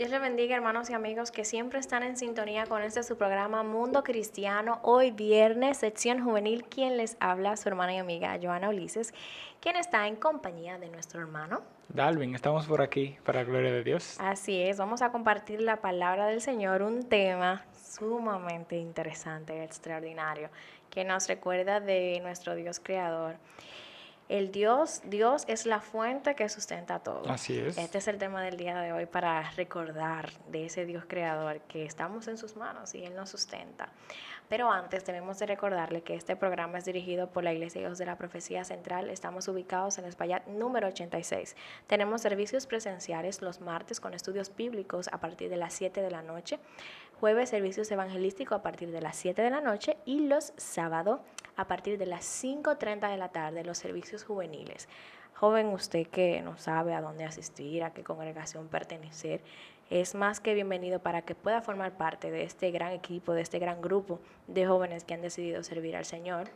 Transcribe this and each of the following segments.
Dios les bendiga, hermanos y amigos que siempre están en sintonía con su programa Mundo Cristiano. Hoy viernes, sección juvenil, quien les habla, su hermana y amiga Joana Ulises, quien está en compañía de nuestro hermano Dalvin, estamos por aquí, para la gloria de Dios. Así es, vamos a compartir la palabra del Señor, un tema sumamente interesante, extraordinario, que nos recuerda de nuestro Dios creador. Dios es la fuente que sustenta todo. Así es. Este es el tema del día de hoy para recordar de ese Dios creador que estamos en sus manos y Él nos sustenta. Pero antes debemos de recordarle que este programa es dirigido por la Iglesia Hijos de la Profecía Central. Estamos ubicados en Espaillat número 86. Tenemos servicios presenciales los martes con estudios bíblicos a partir de las 7 de la noche. Jueves servicios evangelísticos a partir de las 7 de la noche y los sábados a partir de las 5:30 de la tarde los servicios juveniles. Joven, usted que no sabe a dónde asistir, a qué congregación pertenecer, es más que bienvenido para que pueda formar parte de este gran equipo, de este gran grupo de jóvenes que han decidido servir al Señor.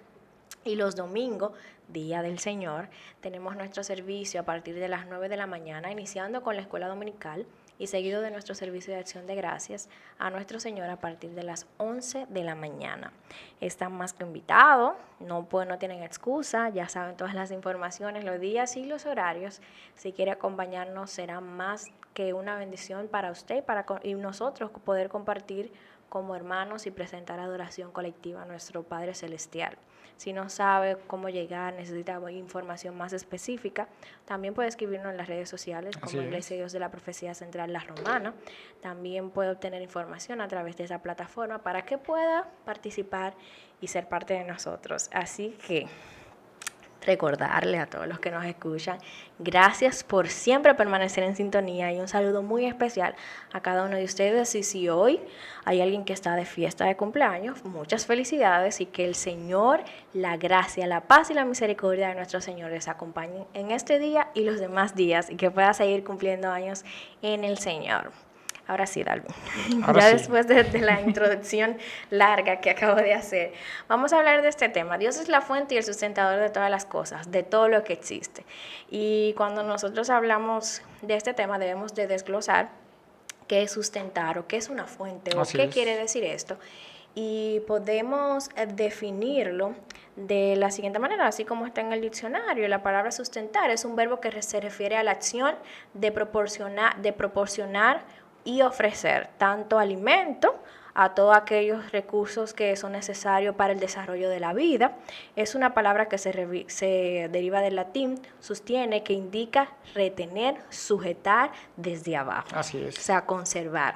Y los domingos, Día del Señor, tenemos nuestro servicio a partir de las 9 de la mañana, iniciando con la escuela dominical y seguido de nuestro servicio de acción de gracias a nuestro Señor a partir de las 11 de la mañana. Están más que invitados, no tienen excusa, ya saben todas las informaciones, los días y los horarios. Si quiere acompañarnos será más que una bendición para usted y nosotros poder compartir como hermanos y presentar adoración colectiva a nuestro Padre Celestial. Si no sabe cómo llegar, necesita información más específica, también puede escribirnos en las redes sociales como Iglesia Dios de la Profecía Central La Romana. También puede obtener información a través de esa plataforma para que pueda participar y ser parte de nosotros. Así que recordarle a todos los que nos escuchan, gracias por siempre permanecer en sintonía y un saludo muy especial a cada uno de ustedes. Y si hoy hay alguien que está de fiesta de cumpleaños, muchas felicidades y que el Señor, la gracia, la paz y la misericordia de nuestro Señor les acompañen en este día y los demás días y que pueda seguir cumpliendo años en el Señor. Ahora sí, Dalvin. Después de la introducción larga que acabo de hacer, vamos a hablar de este tema. Dios es la fuente y el sustentador de todas las cosas, de todo lo que existe. Y cuando nosotros hablamos de este tema, debemos de desglosar qué es sustentar o qué es una fuente o qué quiere decir esto. Y podemos definirlo de la siguiente manera, así como está en el diccionario. La palabra sustentar es un verbo que se refiere a la acción de proporcionar y ofrecer tanto alimento a todos aquellos recursos que son necesarios para el desarrollo de la vida. Es una palabra que se deriva del latín, sostiene, que indica retener, sujetar desde abajo. Así es. O sea, conservar.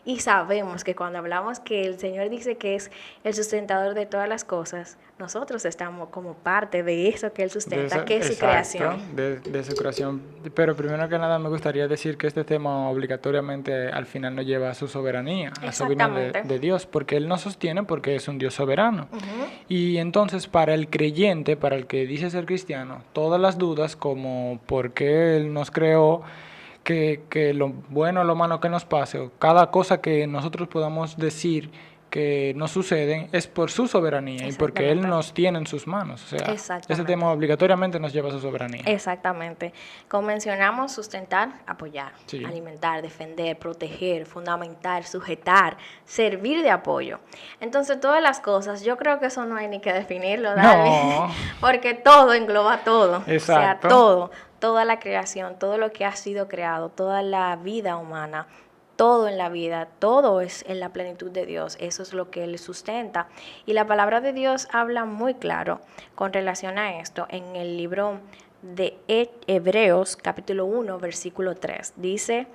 Y sabemos que cuando hablamos que el Señor dice que es el sustentador de todas las cosas, nosotros estamos como parte de eso que Él sustenta, que es su creación. De su creación. Pero primero que nada me gustaría decir que este tema obligatoriamente al final nos lleva a su soberanía, a la soberanía de Dios, porque Él nos sostiene porque es un Dios soberano. Y entonces para el creyente, para el que dice ser cristiano, todas las dudas como por qué Él nos creó, que lo bueno o lo malo que nos pase, o cada cosa que nosotros podamos decir que nos suceden, es por su soberanía y porque Él nos tiene en sus manos. O sea, ese tema obligatoriamente nos lleva a su soberanía. Exactamente. Como mencionamos, sustentar, apoyar, alimentar, defender, proteger, fundamentar, sujetar, servir de apoyo. Entonces, todas las cosas, yo creo que eso no hay ni que definirlo, David, porque todo engloba todo. Exacto. O sea, todo, toda la creación, todo lo que ha sido creado, toda la vida humana, todo en la vida, todo es en la plenitud de Dios, eso es lo que Él sustenta. Y la palabra de Dios habla muy claro con relación a esto en el libro de Hebreos, capítulo 1, versículo 3. Dice,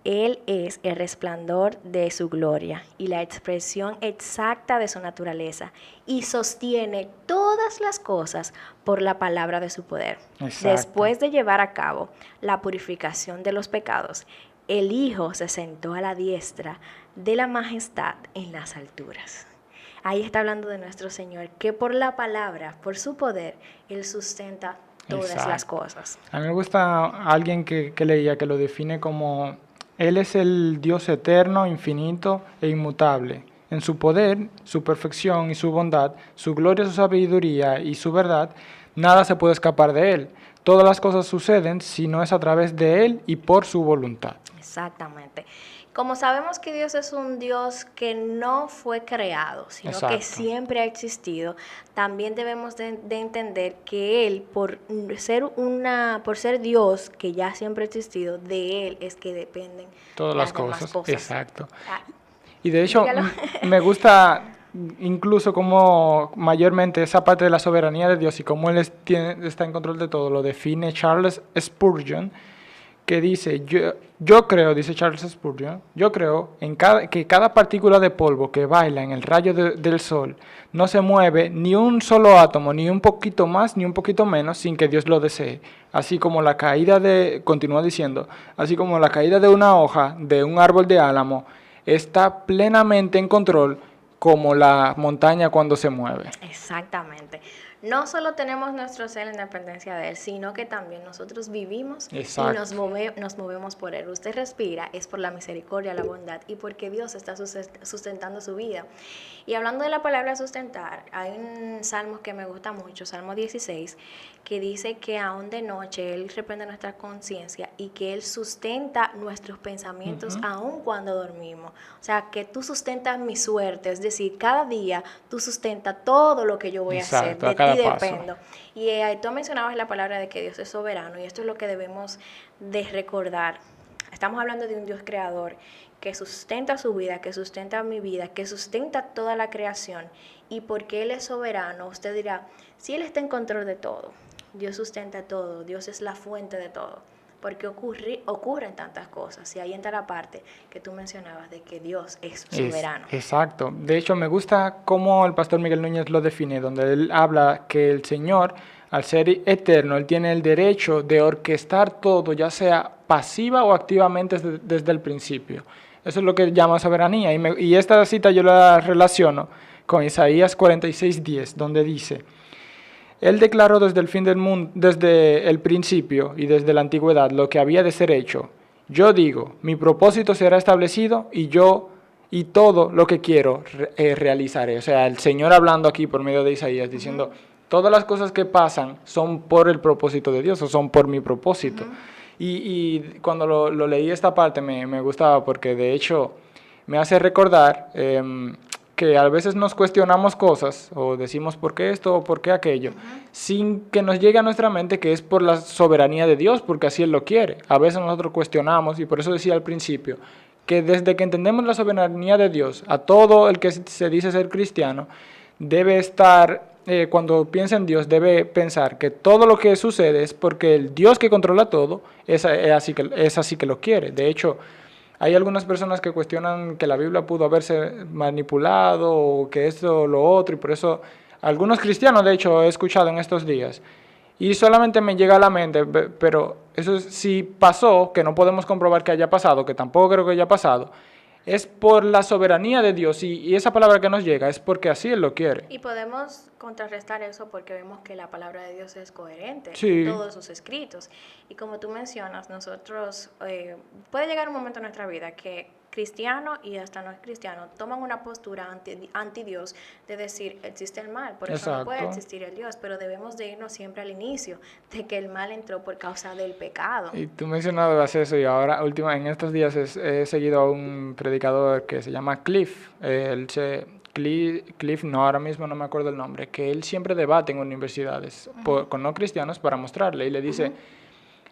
Él es el resplandor de su gloria y la expresión exacta de su naturaleza y sostiene todas las cosas por la palabra de su poder. Exacto. Después de llevar a cabo la purificación de los pecados, el Hijo se sentó a la diestra de la majestad en las alturas. Ahí está hablando de nuestro Señor, que por la palabra, por su poder, Él sustenta todas las cosas. A mí me gusta alguien que leía que lo define como: Él es el Dios eterno, infinito e inmutable. En su poder, su perfección y su bondad, su gloria, su sabiduría y su verdad, nada se puede escapar de Él. Todas las cosas suceden si no es a través de Él y por su voluntad. Exactamente. Como sabemos que Dios es un Dios que no fue creado, sino Exacto. que siempre ha existido, también debemos de entender que Él, por ser Dios que ya siempre ha existido, de Él es que dependen todas las las demás cosas. cosas. Exacto. Ah, Y de hecho, dígalo. me gusta incluso como mayormente esa parte de la soberanía de Dios y cómo Él está en control de todo, lo define Charles Spurgeon, que dice, yo creo, dice Charles Spurgeon, yo creo que cada partícula de polvo que baila en el rayo del sol no se mueve ni un solo átomo, ni un poquito más, ni un poquito menos, sin que Dios lo desee. Así como la caída continúa diciendo, así como la caída de una hoja de un árbol de álamo está plenamente en control como la montaña cuando se mueve. Exactamente. No solo tenemos nuestro ser en dependencia de Él, sino que también nosotros vivimos Exacto. y nos movemos por Él. Usted respira, es por la misericordia, la bondad y porque Dios está sustentando su vida. Y hablando de la palabra sustentar, hay un salmo que me gusta mucho, Salmo 16, que dice que aún de noche Él reprende nuestra conciencia y que Él sustenta nuestros pensamientos aún cuando dormimos. O sea, que tú sustentas mi suerte, es decir, cada día tú sustentas todo lo que yo voy a hacer, Exacto, a de cada ti paso. dependo. Y tú mencionabas la palabra de que Dios es soberano y esto es lo que debemos de recordar. Estamos hablando de un Dios creador que sustenta su vida, que sustenta mi vida, que sustenta toda la creación. Y porque Él es soberano, usted dirá, si Él está en control de todo, Dios sustenta todo, Dios es la fuente de todo. Porque ocurren tantas cosas. Y ahí entra la parte que tú mencionabas de que Dios es soberano. Exacto. De hecho, me gusta cómo el pastor Miguel Núñez lo define, donde él habla que el Señor, al ser eterno, Él tiene el derecho de orquestar todo, ya sea pasiva o activamente desde el principio. Eso es lo que llama soberanía. Y esta cita yo la relaciono con Isaías 46:10, donde dice: Él declaró desde el fin del mundo, desde el principio y desde la antigüedad lo que había de ser hecho. Yo digo, mi propósito será establecido y todo lo que quiero realizaré. O sea, el Señor hablando aquí por medio de Isaías, diciendo, todas las cosas que pasan son por el propósito de Dios o son por mi propósito. Y cuando lo leí esta parte me gustaba porque de hecho me hace recordar que a veces nos cuestionamos cosas o decimos por qué esto o por qué aquello, sin que nos llegue a nuestra mente que es por la soberanía de Dios, porque así Él lo quiere. A veces nosotros cuestionamos, y por eso decía al principio, que desde que entendemos la soberanía de Dios, a todo el que se dice ser cristiano, debe estar, cuando piensa en Dios, debe pensar que todo lo que sucede es porque el Dios que controla todo es así que lo quiere. De hecho, hay algunas personas que cuestionan que la Biblia pudo haberse manipulado o que esto o lo otro, y por eso algunos cristianos, de hecho, he escuchado en estos días. Y solamente me llega a la mente, pero eso sí pasó, que no podemos comprobar que haya pasado, que tampoco creo que haya pasado, es por la soberanía de Dios y esa palabra que nos llega es porque así Él lo quiere. Y podemos contrarrestar eso porque vemos que la palabra de Dios es coherente Sí. en todos sus escritos. Y como tú mencionas, nosotros, puede llegar un momento en nuestra vida que cristianos y hasta no cristianos toman una postura anti Dios de decir, existe el mal, por eso Exacto. no puede existir el Dios, pero debemos de irnos siempre al inicio, de que el mal entró por causa del pecado. Y tú mencionabas eso y ahora en estos días he seguido a un predicador que se llama Cliff. Cliff, no, ahora mismo no me acuerdo el nombre, que él siempre debate en universidades con no cristianos para mostrarle y le dice,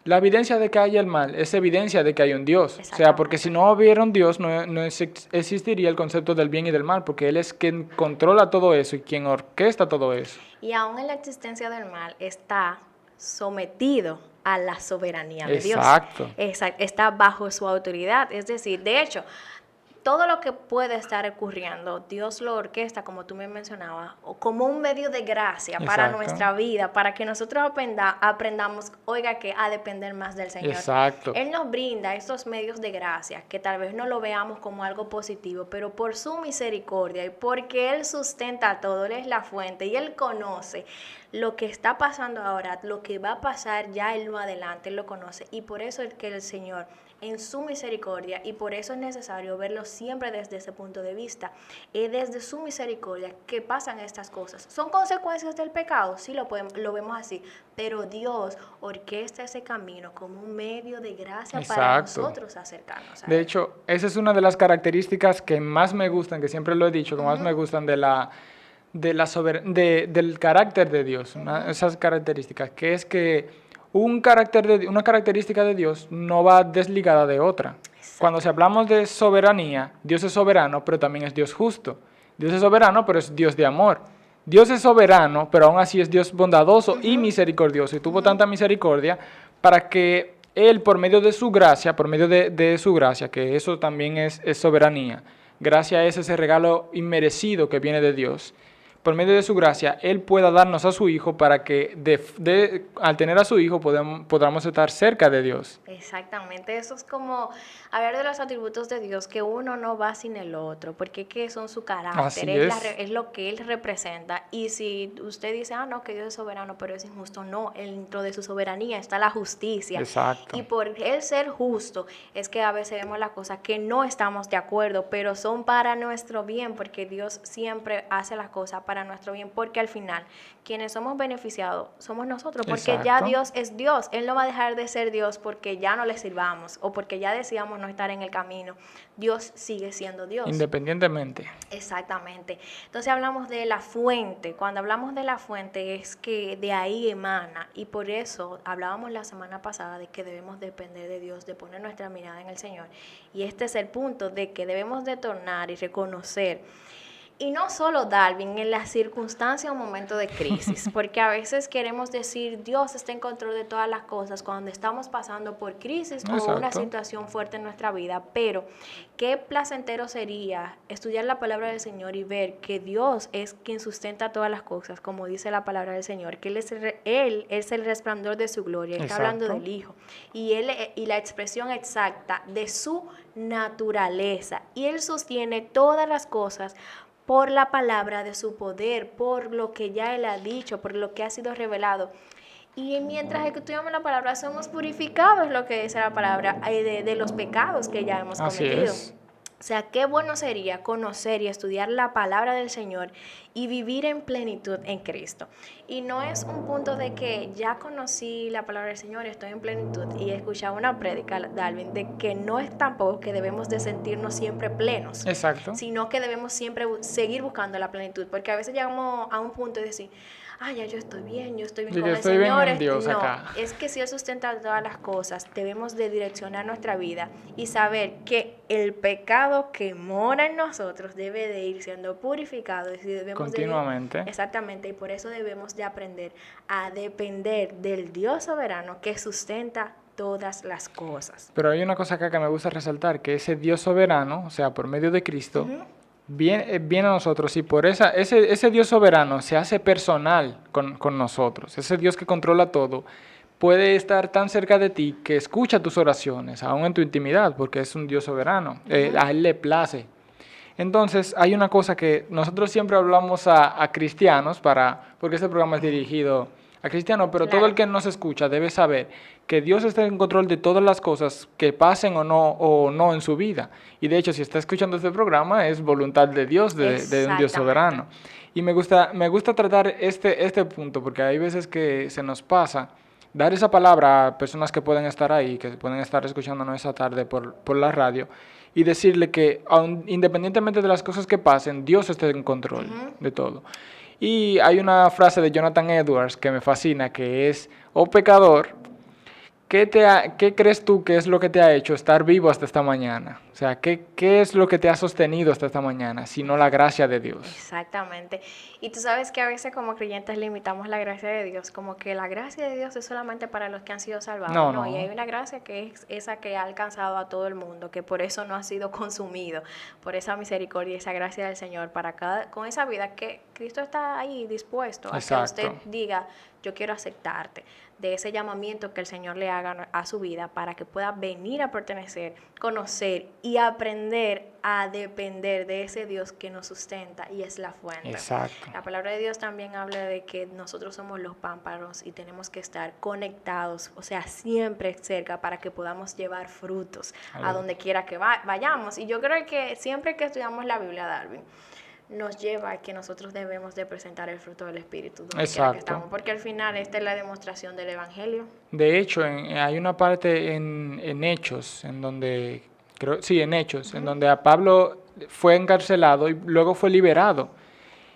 la evidencia de que hay el mal es evidencia de que hay un Dios. O sea, porque si no hubiera un Dios no existiría el concepto del bien y del mal, porque Él es quien controla todo eso y quien orquesta todo eso. Y aún en la existencia del mal está sometido a la soberanía de Dios. Exacto. Está bajo su autoridad. Es decir, de hecho, todo lo que puede estar ocurriendo, Dios lo orquesta, como tú me mencionabas, como un medio de gracia para nuestra vida, para que nosotros aprendamos, que a depender más del Señor. Exacto. Él nos brinda estos medios de gracia, que tal vez no lo veamos como algo positivo, pero por su misericordia y porque Él sustenta todo, Él es la fuente y Él conoce lo que está pasando ahora, lo que va a pasar ya en lo adelante, Él lo conoce. Y por eso es que el Señor, en su misericordia, y por eso es necesario ver los siempre desde ese punto de vista. Es desde su misericordia que pasan estas cosas. ¿Son consecuencias del pecado? Sí, lo vemos así. Pero Dios orquesta ese camino como un medio de gracia para nosotros acercarnos a Él. De hecho, esa es una de las características que más me gustan, que siempre lo he dicho, que más me gustan del carácter de Dios. Esas características, que es que una característica de Dios no va desligada de otra. Cuando hablamos de soberanía, Dios es soberano, pero también es Dios justo. Dios es soberano, pero es Dios de amor. Dios es soberano, pero aún así es Dios bondadoso y misericordioso. Y tuvo tanta misericordia para que Él, por medio de su gracia, que eso también es soberanía. Gracia es ese regalo inmerecido que viene de Dios. Por medio de su gracia, Él pueda darnos a su Hijo para que al tener a su Hijo podamos estar cerca de Dios. Exactamente, eso es como hablar de los atributos de Dios, que uno no va sin el otro, porque que son su carácter, es lo que Él representa. Y si usted dice, no, que Dios es soberano, pero es injusto, no, dentro de su soberanía está la justicia. Exacto. Y por Él ser justo, es que a veces vemos las cosas que no estamos de acuerdo, pero son para nuestro bien, porque Dios siempre hace las cosas para nuestro bien, porque al final quienes somos beneficiados somos nosotros, porque ya Dios es Dios. Él no va a dejar de ser Dios porque ya no le sirvamos o porque ya decidamos no estar en el camino. Dios sigue siendo Dios. Independientemente. Exactamente. Entonces hablamos de la fuente. Cuando hablamos de la fuente es que de ahí emana, y por eso hablábamos la semana pasada de que debemos depender de Dios, de poner nuestra mirada en el Señor. Y este es el punto de que debemos de tornar y reconocer. Y no solo, Dalvin, en las circunstancias o momentos de crisis, porque a veces queremos decir Dios está en control de todas las cosas cuando estamos pasando por crisis o una situación fuerte en nuestra vida, pero qué placentero sería estudiar la palabra del Señor y ver que Dios es quien sustenta todas las cosas, como dice la palabra del Señor, que Él es el resplandor de su gloria. Está hablando del Hijo y la expresión exacta de su naturaleza, y Él sostiene todas las cosas por la palabra de su poder, por lo que ya Él ha dicho, por lo que ha sido revelado. Y mientras estudiamos la palabra, somos purificados, lo que dice la palabra, de los pecados que ya hemos cometido. Así es. O sea, qué bueno sería conocer y estudiar la palabra del Señor y vivir en plenitud en Cristo. Y no es un punto de que ya conocí la palabra del Señor, estoy en plenitud, y he escuchado una prédica, Dalvin, de que no es tampoco que debemos de sentirnos siempre plenos. Exacto. Sino que debemos siempre seguir buscando la plenitud, porque a veces llegamos a un punto de decir, ya yo estoy bien con el Señor. Bien en Dios acá. Es que si Él sustenta todas las cosas, debemos de direccionar nuestra vida y saber que el pecado que mora en nosotros debe de ir siendo purificado. Y debemos continuamente. Exactamente, y por eso debemos de aprender a depender del Dios soberano que sustenta todas las cosas. Pero hay una cosa acá que me gusta resaltar, que ese Dios soberano, o sea, por medio de Cristo, viene a nosotros, y por ese Dios soberano se hace personal con nosotros. Ese Dios que controla todo puede estar tan cerca de ti que escucha tus oraciones, aún en tu intimidad, porque es un Dios soberano. A Él le place. Entonces, hay una cosa que nosotros siempre hablamos a cristianos, porque este programa es dirigido a cristianos, pero todo el que nos escucha debe saber que Dios está en control de todas las cosas que pasen o no en su vida. Y de hecho, si está escuchando este programa, es voluntad de Dios, de un Dios soberano. Y me gusta tratar este punto, porque hay veces que se nos pasa dar esa palabra a personas que pueden estar ahí, que pueden estar escuchándonos esa tarde por la radio, y decirle que independientemente de las cosas que pasen, Dios está en control de todo. Y hay una frase de Jonathan Edwards que me fascina, que es: oh pecador, ¿qué crees tú que es lo que te ha hecho estar vivo hasta esta mañana? O sea, ¿qué es lo que te ha sostenido hasta esta mañana, sino la gracia de Dios? Exactamente. Y tú sabes que a veces como creyentes limitamos la gracia de Dios, como que la gracia de Dios es solamente para los que han sido salvados. No. Y hay una gracia que es esa que ha alcanzado a todo el mundo, que por eso no ha sido consumido, por esa misericordia y esa gracia del Señor, con esa vida que Cristo está ahí dispuesto a Exacto. que usted diga, yo quiero aceptarte, de ese llamamiento que el Señor le haga a su vida para que pueda venir a pertenecer, conocer y aprender a depender de ese Dios que nos sustenta y es la fuente. Exacto. La palabra de Dios también habla de que nosotros somos los pámpanos y tenemos que estar conectados, o sea, siempre cerca para que podamos llevar frutos a donde quiera que vayamos. Y yo creo que siempre que estudiamos la Biblia, Darwin, nos lleva a que nosotros debemos de presentar el fruto del Espíritu donde quiera que estamos, porque al final esta es la demostración del Evangelio. De hecho, hay una parte en Hechos, en donde, en Hechos, en donde a Pablo fue encarcelado y luego fue liberado.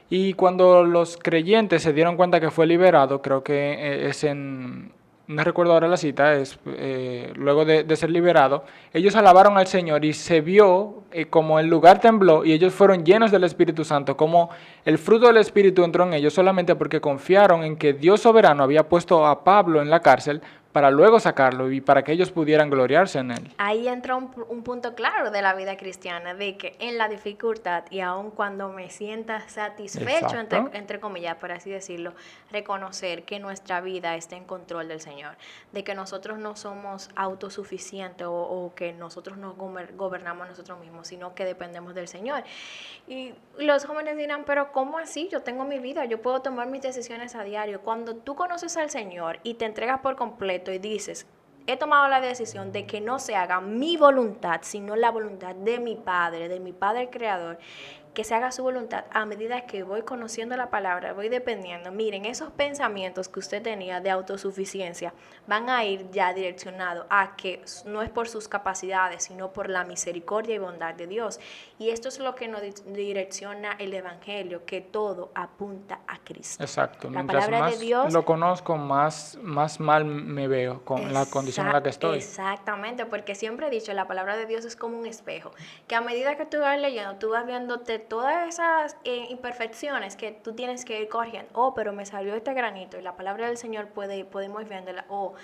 Y cuando los creyentes se dieron cuenta que fue liberado, creo que no recuerdo ahora la cita, luego de ser liberado, ellos alabaron al Señor y se vio como el lugar tembló y ellos fueron llenos del Espíritu Santo, como el fruto del Espíritu entró en ellos solamente porque confiaron en que Dios soberano había puesto a Pablo en la cárcel para luego sacarlo y para que ellos pudieran gloriarse en él. Ahí entra un punto claro de la vida cristiana, de que en la dificultad y aun cuando me sienta satisfecho, entre comillas, por así decirlo, reconocer que nuestra vida está en control del Señor, de que nosotros no somos autosuficientes o que nosotros no gobernamos nosotros mismos, sino que dependemos del Señor. Y los jóvenes dirán, pero ¿cómo así? Yo tengo mi vida, yo puedo tomar mis decisiones a diario. Cuando tú conoces al Señor y te entregas por completo y dices, he tomado la decisión de que no se haga mi voluntad, sino la voluntad de mi Padre Creador, que se haga su voluntad, a medida que voy conociendo la palabra, voy dependiendo. Miren, esos pensamientos que usted tenía de autosuficiencia van a ir ya direccionados a que no es por sus capacidades, sino por la misericordia y bondad de Dios. Y esto es lo que nos direcciona el Evangelio, que todo apunta a Cristo. Exacto. La Mientras palabra más de Dios, lo conozco, más mal me veo con la condición en la que estoy. Exactamente, porque siempre he dicho, la palabra de Dios es como un espejo, que a medida que tú vas leyendo, tú vas viéndote todas esas imperfecciones que tú tienes que ir corrigiendo. Oh, pero me salió este granito y la palabra del Señor podemos viéndola. Oh,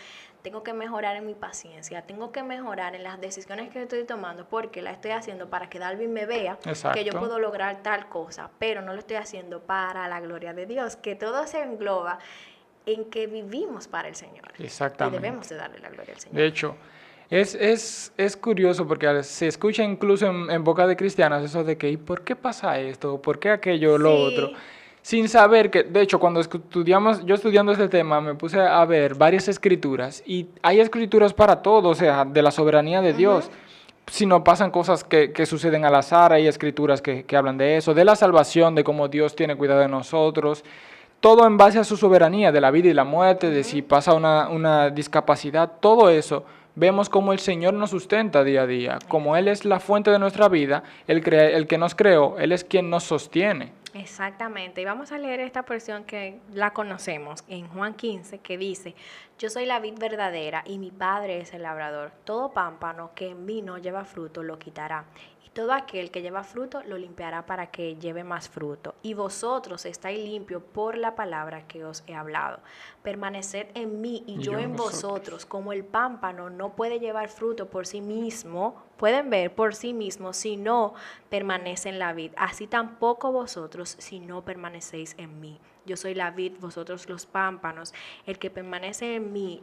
tengo que mejorar en mi paciencia, tengo que mejorar en las decisiones que estoy tomando porque la estoy haciendo para que Darwin me vea. Exacto. Que yo puedo lograr tal cosa, pero no lo estoy haciendo para la gloria de Dios, que todo se engloba en que vivimos para el Señor. Exactamente. Y debemos de darle la gloria al Señor. De hecho, es curioso porque se escucha incluso en boca de cristianos eso de que ¿y por qué pasa esto? ¿Por qué aquello, lo otro? Sin saber que, de hecho, cuando yo estudiando este tema me puse a ver varias escrituras y hay escrituras para todo, o sea, de la soberanía de Dios. Si no pasan cosas que suceden al azar, hay escrituras que hablan de eso, de la salvación, de cómo Dios tiene cuidado de nosotros. Todo en base a su soberanía, de la vida y la muerte, de si pasa una discapacidad, todo eso. Vemos cómo el Señor nos sustenta día a día, como Él es la fuente de nuestra vida, el que nos creó, Él es quien nos sostiene. Exactamente, y vamos a leer esta porción que la conocemos en Juan 15, que dice, yo soy la vid verdadera y mi Padre es el labrador. Todo pámpano que en mí no lleva fruto lo quitará, y todo aquel que lleva fruto lo limpiará para que lleve más fruto. Y vosotros estáis limpios por la palabra que os he hablado. Permaneced en mí y yo en vosotros, como el pámpano no puede llevar fruto por sí mismo, pueden ver por sí mismo si no permanece en la vid, así tampoco vosotros si no permanecéis en mí. Yo soy la vid, vosotros los pámpanos. El que permanece en mí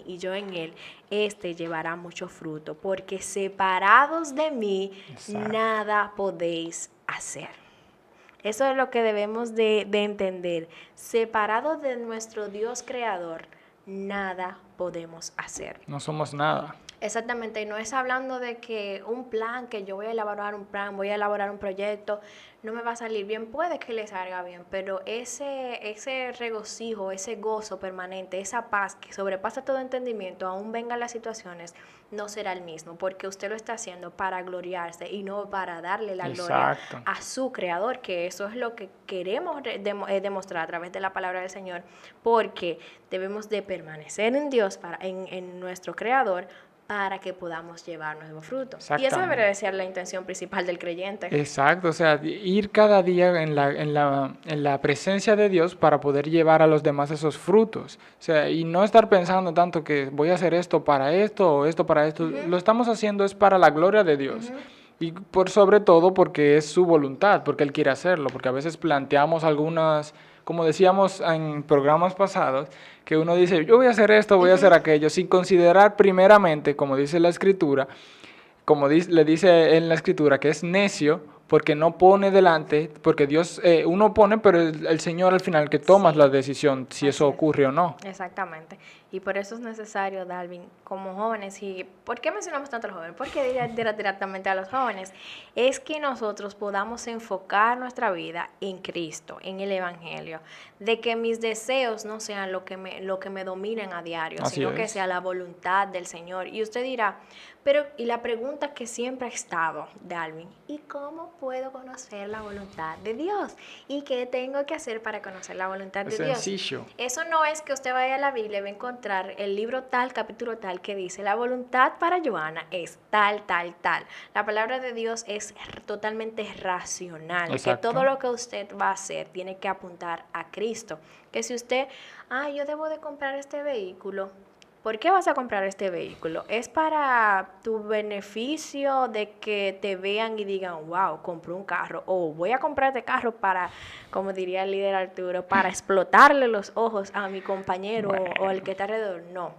y yo en él, este llevará mucho fruto, porque separados de mí, nada podéis hacer. Eso es lo que debemos de entender. Separados de nuestro Dios creador, nada podemos hacer. No somos nada. Exactamente, y no es hablando de que un plan, que yo voy a elaborar un plan, voy a elaborar un proyecto, no me va a salir bien, puede que le salga bien, pero ese regocijo, ese gozo permanente, esa paz que sobrepasa todo entendimiento, aún vengan las situaciones, no será el mismo, porque usted lo está haciendo para gloriarse y no para darle la gloria a su creador, que eso es lo que queremos demostrar a través de la palabra del Señor, porque debemos de permanecer en Dios, en nuestro creador, para que podamos llevar nuevo fruto. Y eso debería ser la intención principal del creyente. Exacto, o sea, ir cada día en la presencia de Dios para poder llevar a los demás esos frutos. O sea, y no estar pensando tanto que voy a hacer esto para esto o esto para esto. Lo estamos haciendo es para la gloria de Dios. Y por sobre todo porque es su voluntad, porque Él quiere hacerlo, porque a veces planteamos algunas, como decíamos en programas pasados, que uno dice, yo voy a hacer esto, voy a hacer aquello, sin considerar primeramente, como dice la Escritura, como le dice en la Escritura, que es necio, porque no pone delante, porque Dios, uno pone, pero el Señor al final que toma la decisión si eso ocurre o no. Exactamente. Y por eso es necesario, Dalvin, como jóvenes, y ¿por qué mencionamos tanto a los jóvenes? Porque directamente a los jóvenes, es que nosotros podamos enfocar nuestra vida en Cristo, en el Evangelio, de que mis deseos no sean lo que me dominen a diario, sino que sea la voluntad del Señor. Y usted dirá, pero, y la pregunta que siempre ha estado, Dalvin, ¿y cómo puedo conocer la voluntad de Dios? ¿Y qué tengo que hacer para conocer la voluntad de Dios? Sencillo. Eso no es que usted vaya a la Biblia y va a encontrar el libro tal, capítulo tal, que dice, la voluntad para Joana es tal, tal, tal. La palabra de Dios es totalmente racional, Exacto. que todo lo que usted va a hacer tiene que apuntar a Cristo. Que si usted, yo debo de comprar este vehículo, ¿por qué vas a comprar este vehículo? ¿Es para tu beneficio de que te vean y digan, wow, compré un carro? O voy a comprar este carro para, como diría el líder Arturo, para explotarle los ojos a mi compañero o al que está alrededor. No,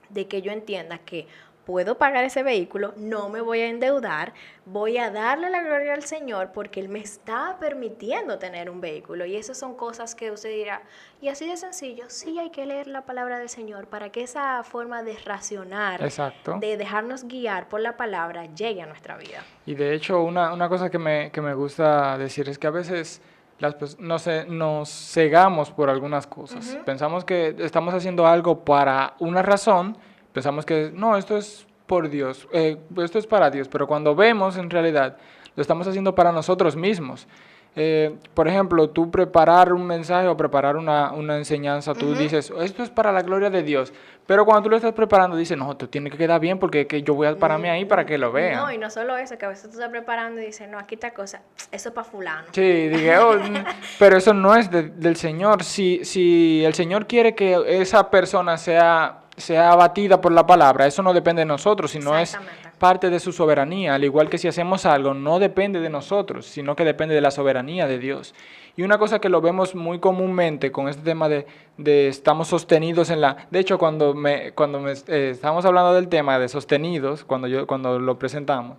de que yo entienda que puedo pagar ese vehículo, no me voy a endeudar, voy a darle la gloria al Señor porque Él me está permitiendo tener un vehículo. Y esas son cosas que usted dirá, y así de sencillo, sí hay que leer la palabra del Señor para que esa forma de racionar, Exacto, de dejarnos guiar por la palabra, llegue a nuestra vida. Y de hecho, una cosa que me gusta decir es que a veces nos cegamos por algunas cosas. Pensamos que estamos haciendo algo para una razón. Pensamos que no, esto es por Dios, esto es para Dios, pero cuando vemos en realidad lo estamos haciendo para nosotros mismos. Por ejemplo, tú preparar un mensaje o preparar una enseñanza, tú dices, esto es para la gloria de Dios, pero cuando tú lo estás preparando dices, no, tú tienes que quedar bien porque que yo voy a pararme ahí para que lo vean. No, y no solo eso, que a veces tú estás preparando y dices, no, aquí está cosa, eso es para fulano. Sí, dije, pero eso no es del Señor. Si el Señor quiere que esa persona sea abatida por la palabra, eso no depende de nosotros, sino es parte de su soberanía. Al igual que si hacemos algo, no depende de nosotros, sino que depende de la soberanía de Dios. Y una cosa que lo vemos muy comúnmente con este tema de estamos sostenidos en la... De hecho, cuando estábamos hablando del tema de sostenidos, cuando lo presentamos,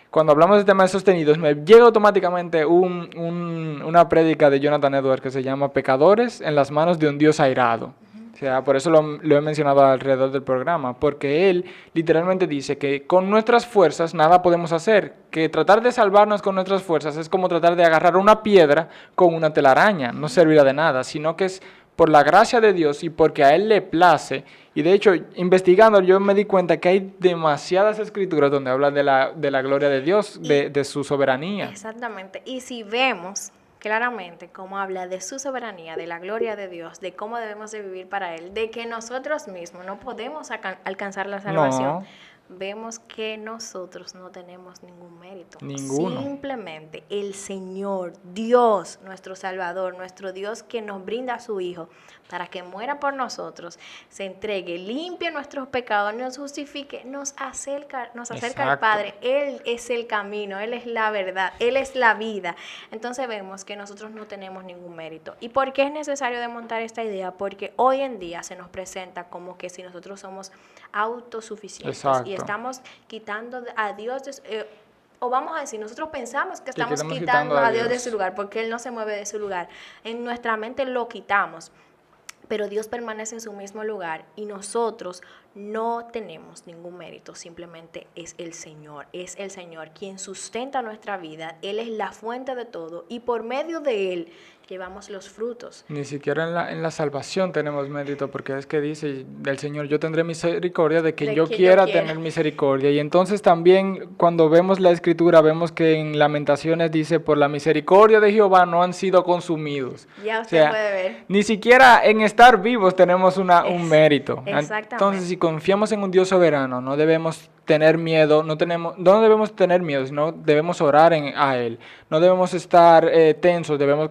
cuando hablamos del tema de sostenidos, me llega automáticamente una prédica de Jonathan Edwards que se llama Pecadores en las manos de un Dios airado. O sea, por eso lo he mencionado alrededor del programa, porque él literalmente dice que con nuestras fuerzas nada podemos hacer, que tratar de salvarnos con nuestras fuerzas es como tratar de agarrar una piedra con una telaraña, no servirá de nada, sino que es por la gracia de Dios y porque a Él le place. Y de hecho, investigando, yo me di cuenta que hay demasiadas escrituras donde hablan de la gloria de Dios, de su soberanía. Exactamente, y si vemos claramente cómo habla de su soberanía, de la gloria de Dios, de cómo debemos de vivir para Él, de que nosotros mismos no podemos alcanzar la salvación, vemos que nosotros no tenemos ningún mérito. Ninguno. Simplemente el Señor, Dios, nuestro Salvador, nuestro Dios que nos brinda a su Hijo para que muera por nosotros, se entregue, limpie nuestros pecados, nos justifique, nos acerca al Padre. Él es el camino, Él es la verdad, Él es la vida. Entonces vemos que nosotros no tenemos ningún mérito. ¿Y por qué es necesario desmontar esta idea? Porque hoy en día se nos presenta como que si nosotros somos autosuficientes. Exacto. Y estamos quitando a Dios o vamos a decir, nosotros pensamos que estamos quitando a Dios de su lugar porque Él no se mueve de su lugar. En nuestra mente lo quitamos, pero Dios permanece en su mismo lugar y nosotros no tenemos ningún mérito, simplemente es el Señor quien sustenta nuestra vida, Él es la fuente de todo y por medio de Él llevamos los frutos. Ni siquiera en la salvación tenemos mérito, porque es que dice el Señor, yo tendré misericordia de quien yo quiera tener misericordia. Y entonces también cuando vemos la Escritura, vemos que en Lamentaciones dice, por la misericordia de Jehová no han sido consumidos. Ya usted puede ver. Ni siquiera en estar vivos tenemos un mérito. Exactamente. Entonces, si confiamos en un Dios soberano, no debemos tener miedo, no debemos tener miedo, sino debemos orar a Él. No debemos estar tensos, debemos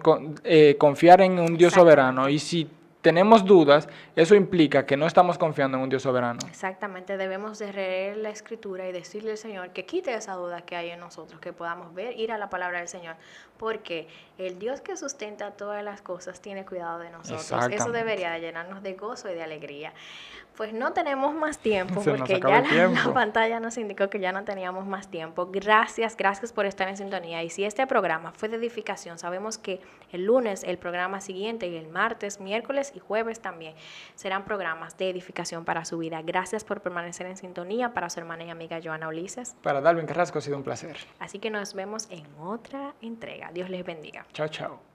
confiar en un Dios soberano. Y si tenemos dudas, eso implica que no estamos confiando en un Dios soberano. Exactamente, debemos de leer la Escritura y decirle al Señor que quite esa duda que hay en nosotros, que podamos ver, ir a la palabra del Señor, porque el Dios que sustenta todas las cosas tiene cuidado de nosotros. Eso debería de llenarnos de gozo y de alegría. Pues no tenemos más tiempo, porque ya la pantalla nos indicó que ya no teníamos más tiempo. Gracias por estar en sintonía. Y si este programa fue de edificación, sabemos que el lunes el programa siguiente y el martes, miércoles y jueves también serán programas de edificación para su vida. Gracias por permanecer en sintonía. Para su hermana y amiga Joana Ulises. Para Darwin Carrasco ha sido un placer. Así que nos vemos en otra entrega. Dios les bendiga. Chao, chao.